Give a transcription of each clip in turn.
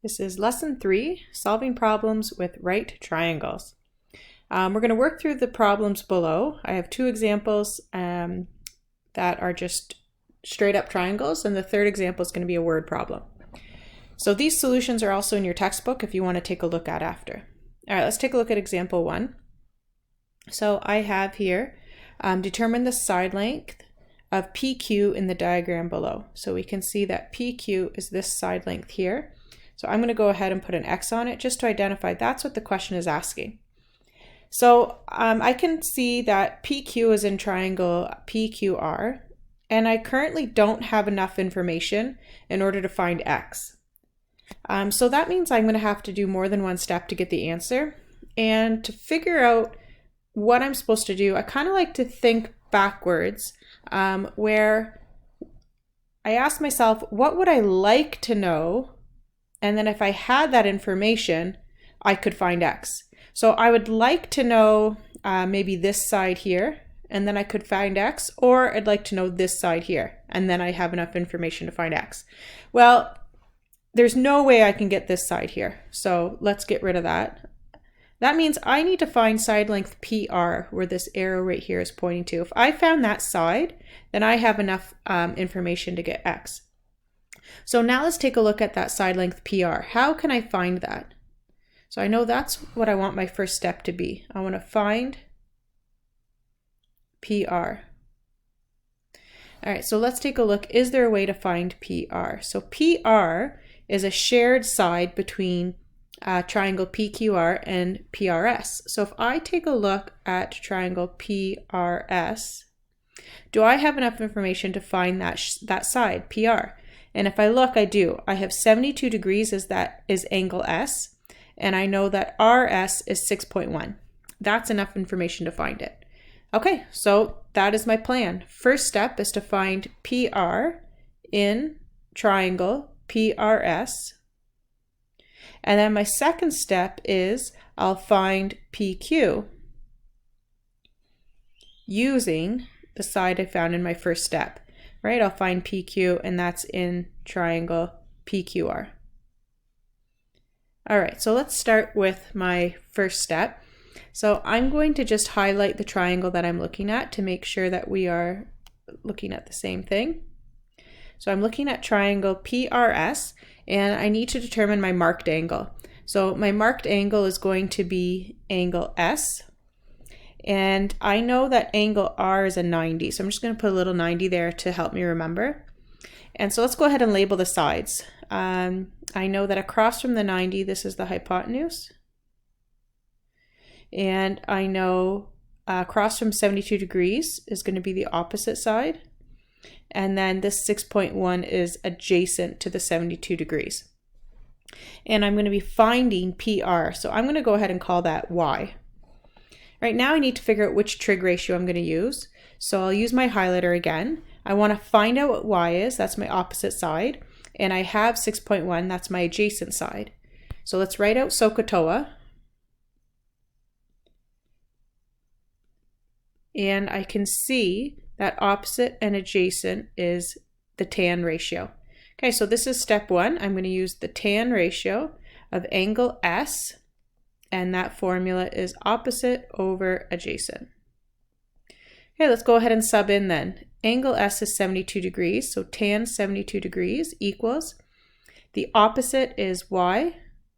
This is lesson 3, solving problems with right triangles. We're going to work through the problems below. I have two examples that are just straight up triangles, and the third example is going to be a word problem. So these solutions are also in your textbook if you want to take a look at after. All right, let's take a look at example 1. So I have here, determine the side length of PQ in the diagram below. So we can see that PQ is this side length here. So I'm going to go ahead and put an X on it just to identify that's what the question is asking. So I can see that PQ is in triangle PQR, and I currently don't have enough information in order to find X. So that means I'm going to have to do more than one step to get the answer. And to figure out what I'm supposed to do, I kind of like to think backwards, where I ask myself, what would I like to know? And then if I had that information, I could find X. So I would like to know maybe this side here, and then I could find X, or I'd like to know this side here, and then I have enough information to find X. Well, there's no way I can get this side here, so let's get rid of that. That means I need to find side length PR, where this arrow right here is pointing to. If I found that side, then I have enough information to get X. So now let's take a look at that side length PR. How can I find that? So I know that's what I want my first step to be. I want to find PR. All right, so let's take a look. Is there a way to find PR? So PR is a shared side between triangle PQR and PRS. So if I take a look at triangle PRS, do I have enough information to find that side, PR? And if I look, I do. I have 72 degrees as that is angle S, and I know that RS is 6.1. That's enough information to find it. Okay, so that is my plan. First step is to find PR in triangle PRS. And then my second step is I'll find PQ using the side I found in my first step. Right, I'll find PQ, and that's in triangle PQR. All right, so let's start with my first step. So I'm going to just highlight the triangle that I'm looking at to make sure that we are looking at the same thing. So I'm looking at triangle PRS, and I need to determine my marked angle. So my marked angle is going to be angle S. And I know that angle R is a 90, so I'm just going to put a little 90 there to help me remember. And so let's go ahead and label the sides. I know that across from the 90, this is the hypotenuse. And I know across from 72 degrees is going to be the opposite side. And then this 6.1 is adjacent to the 72 degrees. And I'm going to be finding PR, so I'm going to go ahead and call that Y. Right now I need to figure out which trig ratio I'm going to use. So I'll use my highlighter again. I want to find out what Y is, that's my opposite side. And I have 6.1, that's my adjacent side. So let's write out SOHCAHTOA. And I can see that opposite and adjacent is the tan ratio. Okay, so this is step 1. I'm going to use the tan ratio of angle S, and that formula is opposite over adjacent. Okay, let's go ahead and sub in then. Angle S is 72 degrees, so tan 72 degrees equals, the opposite is Y,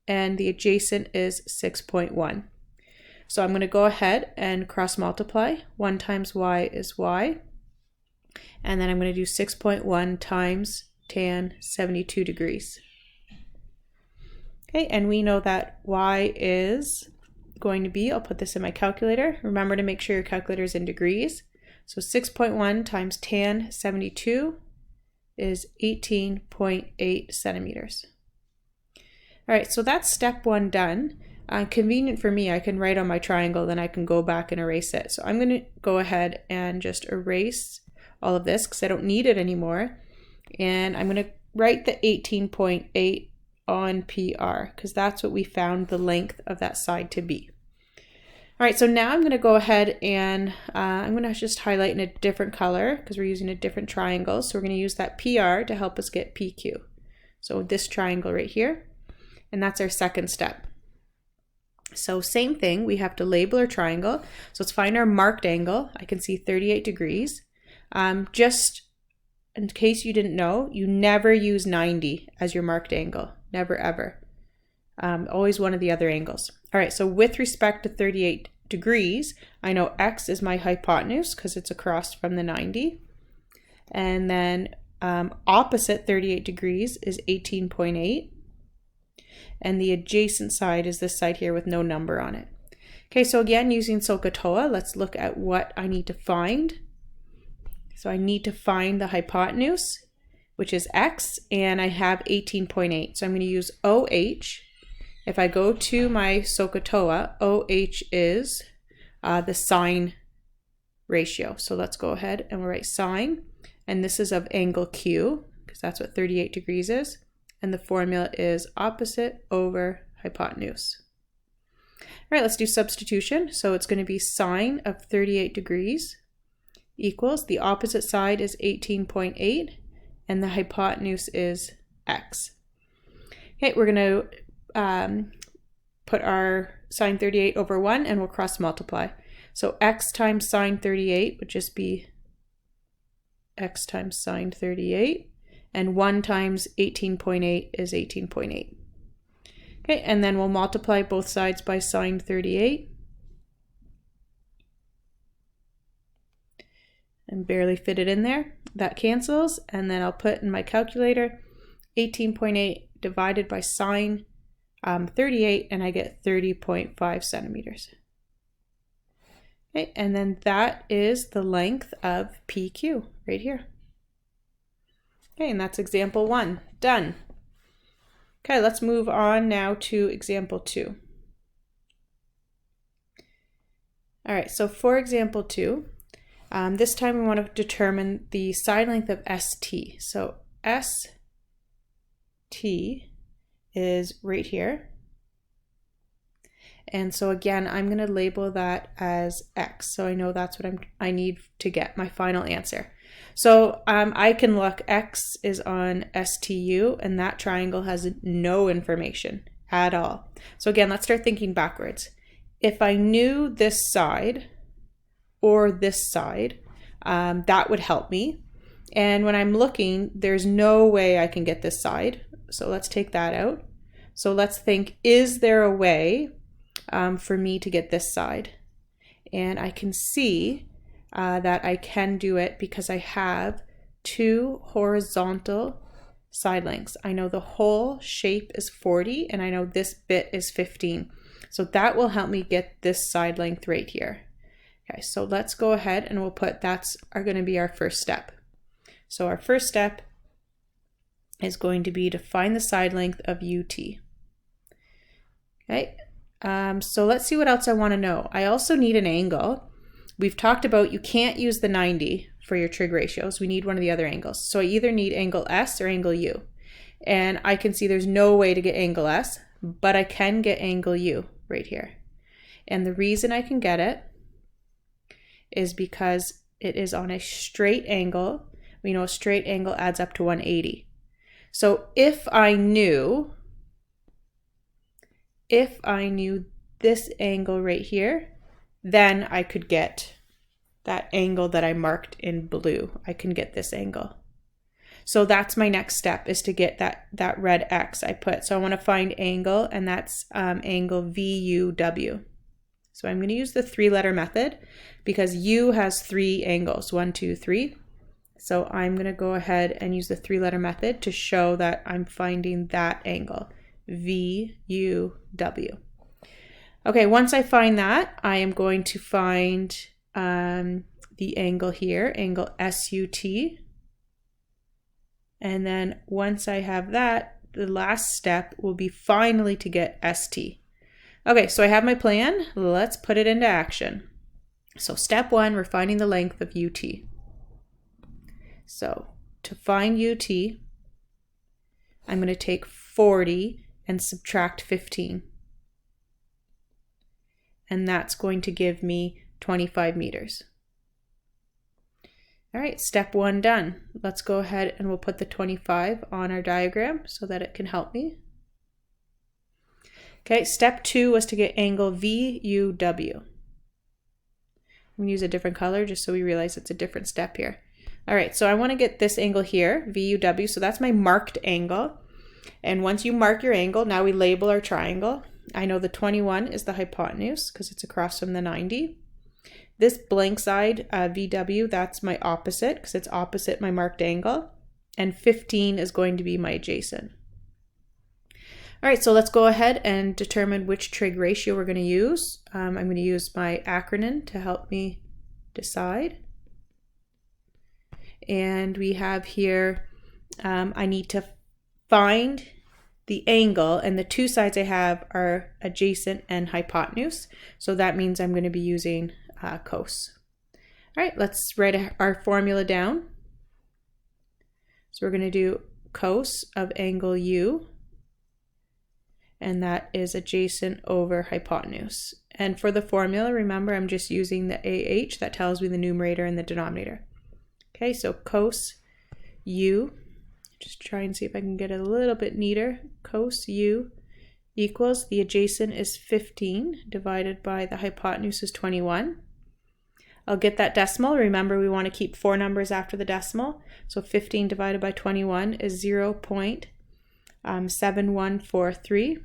and the adjacent is 6.1. So I'm going to go ahead and cross multiply. 1 times Y is Y, and then I'm going to do 6.1 times tan 72 degrees. Okay, and we know that Y is going to be, I'll put this in my calculator. Remember to make sure your calculator is in degrees. So 6.1 times tan 72 is 18.8 centimeters. All right, so that's step 1 done. Convenient for me, I can write on my triangle, then I can go back and erase it. So I'm going to go ahead and just erase all of this because I don't need it anymore. And I'm going to write the 18.8 on PR because that's what we found the length of that side to be. All right, so now I'm going to go ahead and I'm going to just highlight in a different color because we're using a different triangle. So we're going to use that PR to help us get PQ. So this triangle right here. and that's our second step. So same thing, we have to label our triangle. So let's find our marked angle. I can see 38 degrees. Just in case you didn't know, you never use 90 as your marked angle. Never, ever. Always one of the other angles. All right, so with respect to 38 degrees, I know X is my hypotenuse because it's across from the 90. And then opposite 38 degrees is 18.8. And the adjacent side is this side here with no number on it. Okay, so again, using SOHCAHTOA, let's look at what I need to find. So I need to find the hypotenuse, which is X, and I have 18.8. So I'm going to use OH. If I go to my SOHCAHTOA, OH is the sine ratio. So let's go ahead and we'll write sine, and this is of angle Q, because that's what 38 degrees is. And the formula is opposite over hypotenuse. All right, let's do substitution. So it's going to be sine of 38 degrees equals, the opposite side is 18.8, and the hypotenuse is X. Okay, we're going to put our sine 38 over 1, and we'll cross multiply. So X times sine 38 would just be X times sine 38. And 1 times 18.8 is 18.8. Okay, and then we'll multiply both sides by sine 38. And barely fit it in there. That cancels, and then I'll put in my calculator 18.8 divided by sine 38, and I get 30.5 centimeters. Okay, and then that is the length of PQ right here. Okay, and that's example 1, done. Okay, let's move on now to example 2. All right, so for example 2, this time we want to determine the side length of ST. So ST is right here. And so again, I'm going to label that as X. So I know that's what I need to get my final answer. So I can look, X is on STU, and that triangle has no information at all. So again, let's start thinking backwards. If I knew this side or this side, that would help me. And when I'm looking, there's no way I can get this side. So let's take that out. So let's think, is there a way for me to get this side? And I can see that I can do it because I have 2 horizontal side lengths. I know the whole shape is 40, and I know this bit is 15. So that will help me get this side length right here. Okay, so let's go ahead and we'll put that's going to be our first step. So our first step is going to be to find the side length of UT. Okay, so let's see what else I want to know. I also need an angle. We've talked about you can't use the 90 for your trig ratios. We need one of the other angles. So I either need angle S or angle U. And I can see there's no way to get angle S, but I can get angle U right here. And the reason I can get it is because it is on a straight angle. We know a straight angle adds up to 180. So if I knew this angle right here, then I could get that angle that I marked in blue. I can get this angle. So that's my next step, is to get that red X I put. So I want to find angle, and that's angle VUW. So I'm going to use the 3-letter method because U has 3 angles, 1, 2, 3. So I'm going to go ahead and use the 3-letter method to show that I'm finding that angle, VUW. Okay, once I find that, I am going to find the angle here, angle SUT. And then once I have that, the last step will be finally to get ST. Okay, so I have my plan. Let's put it into action. So step 1, we're finding the length of UT. So to find UT, I'm going to take 40 and subtract 15. And that's going to give me 25 meters. All right, step 1 done. Let's go ahead and we'll put the 25 on our diagram so that it can help me. Okay, step 2 was to get angle VUW. I'm going to use a different color just so we realize it's a different step here. All right, so I want to get this angle here, VUW, so that's my marked angle. And once you mark your angle, now we label our triangle. I know the 21 is the hypotenuse because it's across from the 90. This blank side, VW, that's my opposite because it's opposite my marked angle. And 15 is going to be my adjacent. All right, so let's go ahead and determine which trig ratio we're going to use. I'm going to use my acronym to help me decide. And we have here, I need to find the angle, and the two sides I have are adjacent and hypotenuse. So that means I'm going to be using cos. All right, let's write our formula down. So we're going to do cos of angle U, and that is adjacent over hypotenuse. And for the formula, remember I'm just using the AH, that tells me the numerator and the denominator. Okay, so cos U, just try and see if I can get it a little bit neater. Cos U equals, the adjacent is 15 divided by the hypotenuse is 21. I'll get that decimal. Remember, we want to keep 4 numbers after the decimal. So 15 divided by 21 is 0.7143.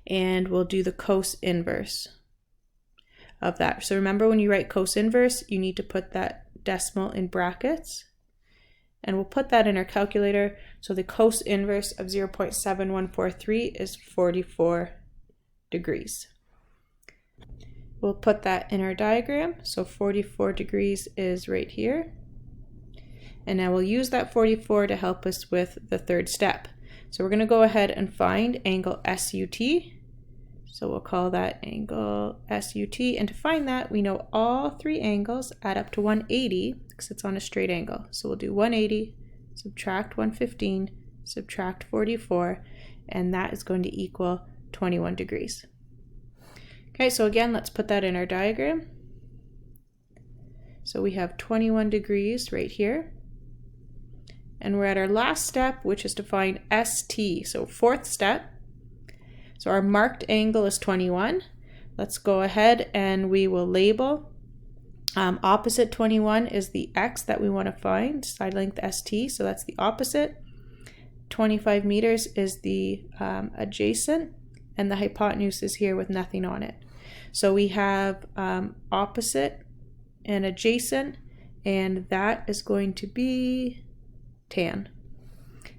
And we'll do the cos inverse of that. So remember, when you write cos inverse, you need to put that decimal in brackets. And we'll put that in our calculator. So the cos inverse of 0.7143 is 44 degrees. We'll put that in our diagram. So 44 degrees is right here. And now we'll use that 44 to help us with the third step. So we're going to go ahead and find angle SUT. So we'll call that angle SUT. And to find that, we know all 3 angles add up to 180 because it's on a straight angle. So we'll do 180, subtract 115, subtract 44, and that is going to equal 21 degrees. Okay, so again, let's put that in our diagram. So we have 21 degrees right here. And we're at our last step, which is to find ST. So 4th step. So our marked angle is 21. Let's go ahead and we will label. Opposite 21 is the X that we want to find, side length ST. So that's the opposite. 25 meters is the adjacent, and the hypotenuse is here with nothing on it. So we have opposite and adjacent, and that is going to be tan.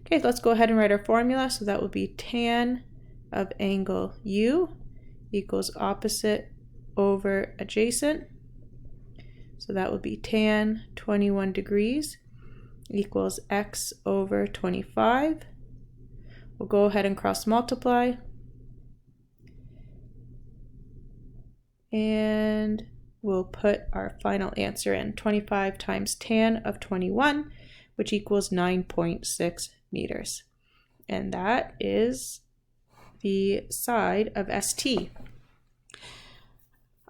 Okay, let's go ahead and write our formula. So that will be tan of angle U equals opposite over adjacent. So that would be tan 21 degrees equals X over 25. We'll go ahead and cross multiply. And we'll put our final answer in. 25 times tan of 21, which equals 9.6 meters. And that is the side of ST.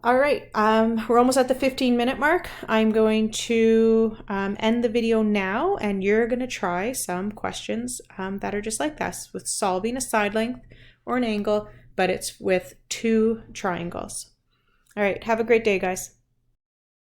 All right, we're almost at the 15-minute mark. I'm going to end the video now, and you're going to try some questions that are just like this, with solving a side length or an angle, but it's with 2 triangles. All right, have a great day, guys.